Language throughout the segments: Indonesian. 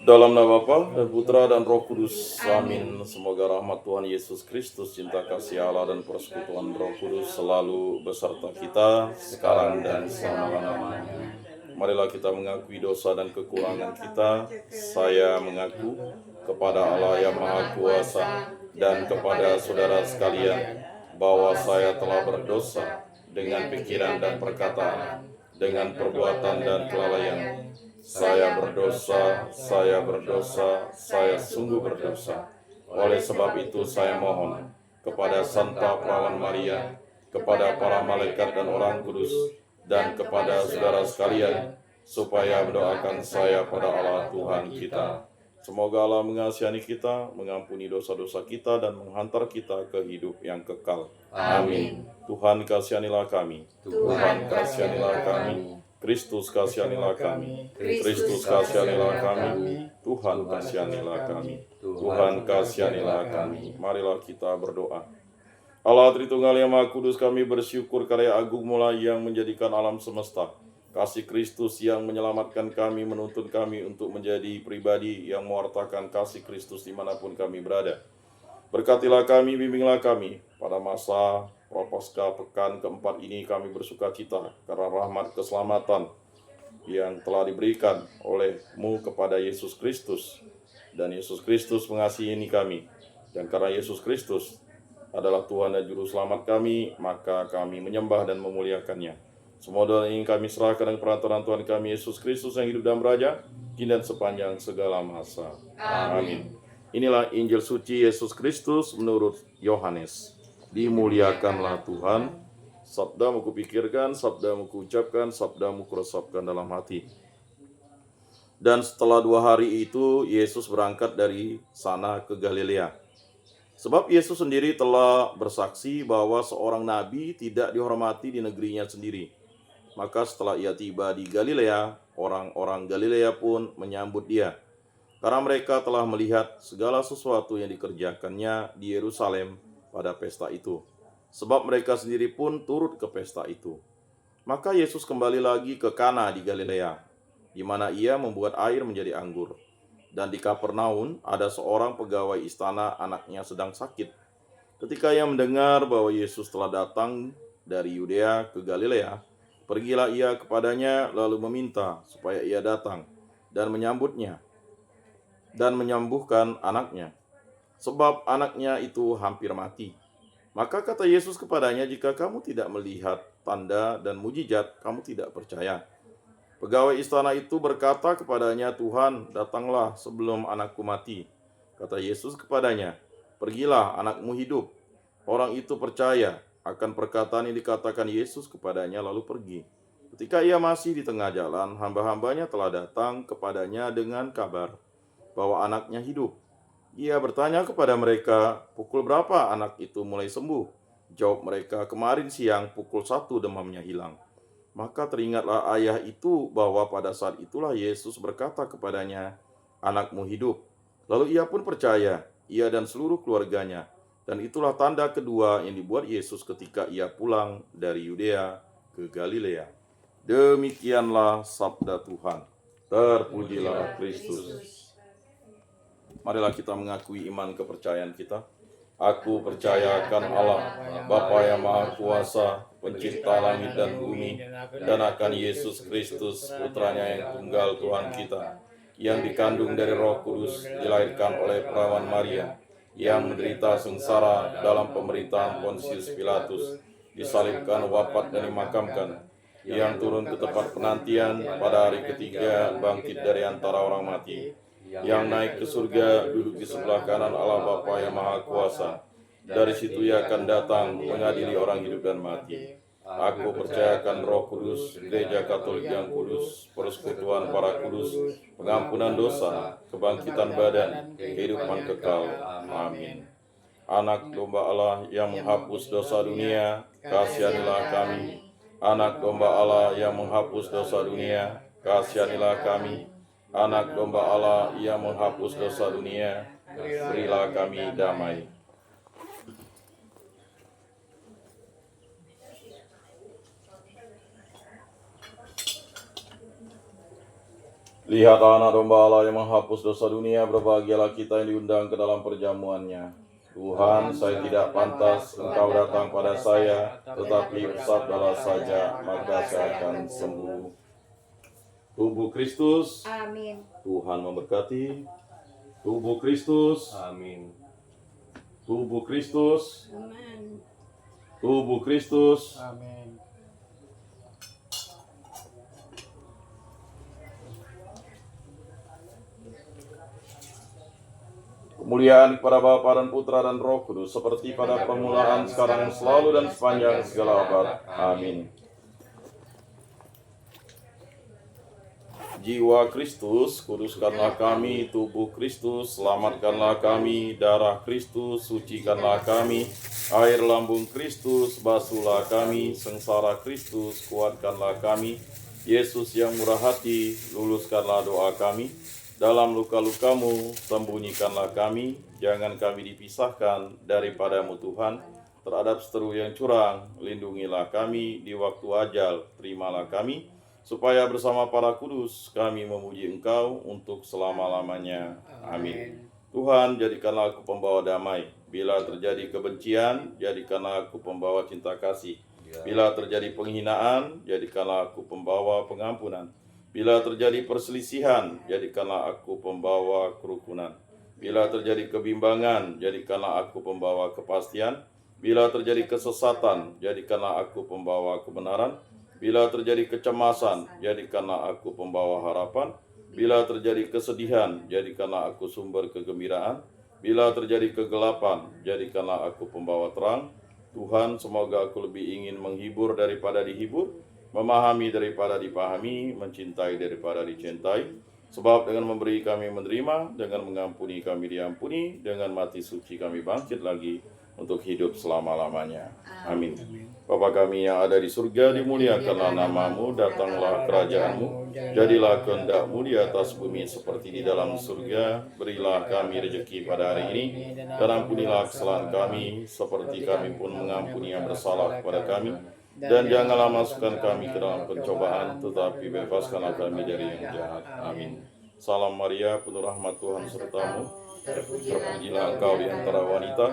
Dalam nama Bapa dan Putra dan Roh Kudus. Amin. Semoga rahmat Tuhan Yesus Kristus, cinta kasih Allah dan persekutuan Roh Kudus selalu beserta kita sekarang dan selama-lamanya. Marilah kita mengakui dosa dan kekurangan kita. Saya mengaku kepada Allah yang Maha Kuasa dan kepada saudara sekalian bahwa saya telah berdosa dengan pikiran dan perkataan, dengan perbuatan dan kelalaian. Saya berdosa, saya sungguh berdosa. Oleh sebab itu saya mohon kepada Santa Perawan Maria, kepada para malaikat dan orang kudus, dan kepada saudara sekalian, supaya mendoakan saya pada Allah Tuhan kita. Semoga Allah mengasihi kita, mengampuni dosa-dosa kita, dan menghantar kita ke hidup yang kekal. Amin. Tuhan kasihanilah kami. Tuhan kasihanilah kami. Kristus kasihanilah kami. Kristus kasihanilah kami. Tuhan kasihanilah kami. Tuhan kasihanilah kami. Marilah kita berdoa. Allah Tritunggal yang Maha Kudus, kami bersyukur karya agung-Mu yang menjadikan alam semesta. Kasih Kristus yang menyelamatkan kami, menuntun kami untuk menjadi pribadi yang mewartakan kasih Kristus dimanapun kami berada. Berkatilah kami, bimbinglah kami. Pada masa Prapaskah pekan keempat ini kami bersuka cita karena rahmat keselamatan yang telah diberikan oleh-Mu kepada Yesus Kristus. Dan Yesus Kristus mengasihi kami. Dan karena Yesus Kristus adalah Tuhan dan Juru Selamat kami, maka kami menyembah dan memuliakannya. Semua doa ini kami serahkan dengan perantaraan Tuhan kami Yesus Kristus yang hidup dan beraja, kini dan sepanjang segala masa. Amin. Inilah Injil suci Yesus Kristus menurut Yohanes. Dimuliakanlah Tuhan. Sabdamu kupikirkan, sabdamu kuucapkan, sabdamu kuresapkan dalam hati. Dan setelah 2 hari itu, Yesus berangkat dari sana ke Galilea. Sebab Yesus sendiri telah bersaksi bahwa seorang nabi tidak dihormati di negerinya sendiri. Maka setelah ia tiba di Galilea, orang-orang Galilea pun menyambut dia, karena mereka telah melihat segala sesuatu yang dikerjakannya di Yerusalem pada pesta itu. Sebab mereka sendiri pun turut ke pesta itu. Maka Yesus kembali lagi ke Kana di Galilea, di mana ia membuat air menjadi anggur. Dan di Kapernaum ada seorang pegawai istana, anaknya sedang sakit. Ketika ia mendengar bahwa Yesus telah datang dari Yudea ke Galilea, pergilah ia kepadanya lalu meminta supaya ia datang dan menyambutnya dan menyembuhkan anaknya, sebab anaknya itu hampir mati. Maka kata Yesus kepadanya, jika kamu tidak melihat tanda dan mujizat, kamu tidak percaya. Pegawai istana itu berkata kepadanya, Tuhan, datanglah sebelum anakku mati. Kata Yesus kepadanya, pergilah, anakmu hidup. Orang itu percaya akan perkataan yang dikatakan Yesus kepadanya lalu pergi. Ketika ia masih di tengah jalan, hamba-hambanya telah datang kepadanya dengan kabar bahwa anaknya hidup. Ia bertanya kepada mereka, pukul berapa anak itu mulai sembuh? Jawab mereka, kemarin siang pukul 1 demamnya hilang. Maka teringatlah ayah itu bahwa pada saat itulah Yesus berkata kepadanya, anakmu hidup. Lalu ia pun percaya, ia dan seluruh keluarganya. Dan itulah tanda kedua yang dibuat Yesus ketika ia pulang dari Yudea ke Galilea. Demikianlah sabda Tuhan. Terpujilah Kristus. Marilah kita mengakui iman kepercayaan kita. Aku percaya akan Allah, Bapa yang Maha Kuasa, pencipta langit dan bumi, dan akan Yesus Kristus, putranya yang tunggal Tuhan kita, yang dikandung dari Roh Kudus, dilahirkan oleh perawan Maria, yang menderita sengsara dalam pemerintahan Pontius Pilatus, disalibkan, wafat dan dimakamkan, yang turun ke tempat penantian, pada hari ketiga bangkit dari antara orang mati, yang naik ke surga, duduk di sebelah kanan Allah Bapa yang Maha Kuasa. Dari situ ia akan datang mengadili orang hidup dan mati. Aku percayakan Roh Kudus, Gereja Katolik yang kudus, persekutuan para kudus, pengampunan dosa, kebangkitan badan, kehidupan kekal. Amin. Anak domba Allah yang menghapus dosa dunia, kasihanilah kami. Anak domba Allah yang menghapus dosa dunia, kasihanilah kami. Anak domba Allah yang menghapus dosa dunia, berilah kami damai. Lihat anak domba Allah yang menghapus dosa dunia, berbahagialah kita yang diundang ke dalam perjamuannya. Tuhan, saya tidak pantas Engkau datang pada saya, tetapi bersabdalah saja, maka saya akan sembuh. Tubuh Kristus. Amin. Tuhan memberkati. Tubuh Kristus. Amin. Tubuh Kristus. Amin. Tubuh Kristus. Amin. Kemuliaan kepada Bapa dan Putra dan Roh Kudus, seperti pada permulaan, sekarang, selalu, dan sepanjang segala abad. Amin. Jiwa Kristus, kuduskanlah kami. Tubuh Kristus, selamatkanlah kami. Darah Kristus, sucikanlah kami. Air lambung Kristus, basuhlah kami. Sengsara Kristus, kuatkanlah kami. Yesus yang murah hati, luluskanlah doa kami. Dalam luka-lukamu, sembunyikanlah kami. Jangan kami dipisahkan daripadamu Tuhan. Terhadap seteru yang curang, lindungilah kami. Di waktu ajal, terimalah kami. Supaya bersama para kudus kami memuji Engkau untuk selama-lamanya. Amin. Tuhan, jadikanlah aku pembawa damai. Bila terjadi kebencian, jadikanlah aku pembawa cinta kasih. Bila terjadi penghinaan, jadikanlah aku pembawa pengampunan. Bila terjadi perselisihan, jadikanlah aku pembawa kerukunan. Bila terjadi kebimbangan, jadikanlah aku pembawa kepastian. Bila terjadi kesesatan, jadikanlah aku pembawa kebenaran. Bila terjadi kecemasan, jadikanlah aku pembawa harapan. Bila terjadi kesedihan, jadikanlah aku sumber kegembiraan. Bila terjadi kegelapan, jadikanlah aku pembawa terang. Tuhan, semoga aku lebih ingin menghibur daripada dihibur, memahami daripada dipahami, mencintai daripada dicintai. Sebab dengan memberi kami menerima, dengan mengampuni kami diampuni, dengan mati suci kami bangkit lagi untuk hidup selama-lamanya. Amin. Bapa kami yang ada di surga, dimuliakanlah namamu, datanglah kerajaanmu, jadilah kehendak-mu di atas bumi seperti di dalam surga. Berilah kami rezeki pada hari ini, dan ampunilah kesalahan kami, seperti kami pun mengampuni yang bersalah kepada kami. Dan janganlah masukkan kami ke dalam pencobaan, tetapi bebaskanlah kami dari yang jahat. Amin. Salam Maria, penuh rahmat Tuhan sertamu. Terpujilah engkau di antara wanita,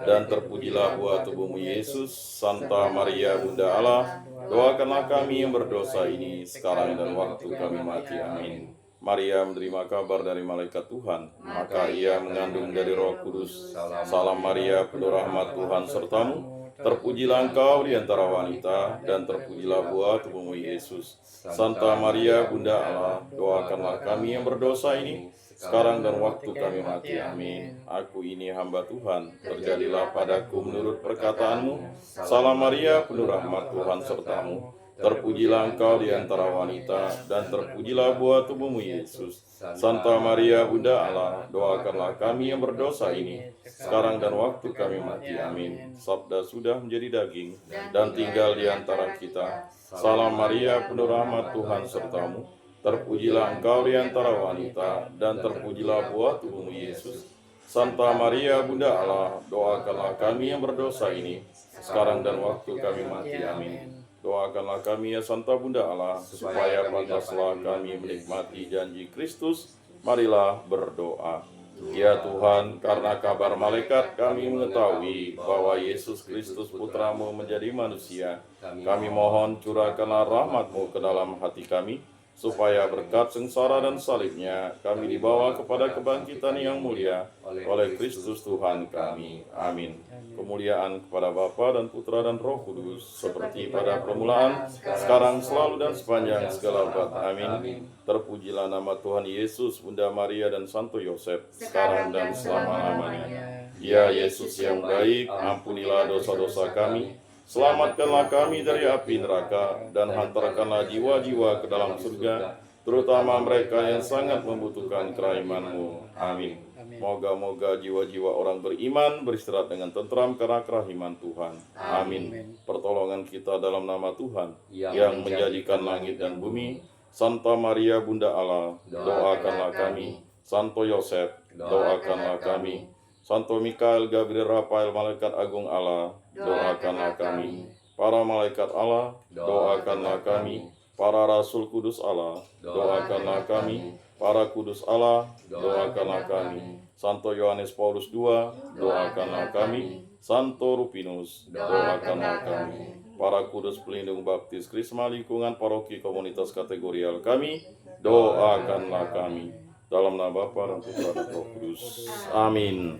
dan terpujilah buah tubuhmu Yesus. Santa Maria Bunda Allah, doakanlah kami yang berdosa ini, sekarang dan waktu kami mati. Amin. Maria menerima kabar dari malaikat Tuhan, maka ia mengandung dari Roh Kudus. Salam Maria, penuh rahmat Tuhan sertamu. Terpujilah engkau di antara wanita, dan terpujilah buah tubuhmu Yesus. Santa Maria Bunda Allah, doakanlah kami yang berdosa ini, sekarang dan waktu kami mati. Amin. Aku ini hamba Tuhan, terjadilah padaku menurut perkataanmu. Salam Maria, penuh rahmat Tuhan sertamu. Terpujilah engkau di antara wanita, dan terpujilah buah tubuhmu Yesus. Santa Maria Bunda Allah, doakanlah kami yang berdosa ini, sekarang dan waktu kami mati. Amin. Sabda sudah menjadi daging, dan tinggal di antara kita. Salam Maria, penuh rahmat Tuhan sertamu. Terpujilah engkau di antara wanita, dan terpujilah buah tubuhmu Yesus. Santa Maria Bunda Allah, doakanlah kami yang berdosa ini, sekarang dan waktu kami mati. Amin. Doakanlah kami ya Santa Bunda Allah, supaya pantaslah kami menikmati janji Kristus. Marilah berdoa. Ya Tuhan, karena kabar malaikat kami mengetahui bahwa Yesus Kristus Putramu menjadi manusia. Kami mohon curahkanlah rahmat-Mu ke dalam hati kami, supaya berkat sengsara dan salibnya kami dibawa kepada kebangkitan yang mulia oleh Kristus Tuhan kami. Amin. Kemuliaan kepada Bapa dan Putra dan Roh Kudus, seperti pada permulaan, sekarang, selalu, dan sepanjang segala abad. Amin. Terpujilah nama Tuhan Yesus, Bunda Maria, dan Santo Yosef, sekarang dan selama-lamanya. Ya Yesus yang baik, ampunilah dosa-dosa kami, selamatkanlah kami dari api neraka, dan hantarkanlah jiwa-jiwa ke dalam surga, terutama mereka yang sangat membutuhkan kerahiman-Mu. Amin. Moga-moga jiwa-jiwa orang beriman beristirahat dengan tentram karena kerahiman Tuhan. Amin. Pertolongan kita dalam nama Tuhan, yang menjadikan langit dan bumi. Santa Maria Bunda Allah, doakanlah kami. Santo Yosef, doakanlah kami. Santo Mikael, Gabriel, Rafael, malaikat agung Allah, doakanlah kami. Para malaikat Allah, doakanlah kami. para rasul kudus Allah, doakanlah kami. Para kudus Allah, doakanlah kami. Santo Yohanes Paulus II, doakanlah kami. Santo Rupinus, doakanlah kami. Para kudus pelindung baptis Krisma lingkungan paroki komunitas kategorial kami, doakanlah kami. Dalam nama Bapa dan Putra dan Roh Kudus. Amin.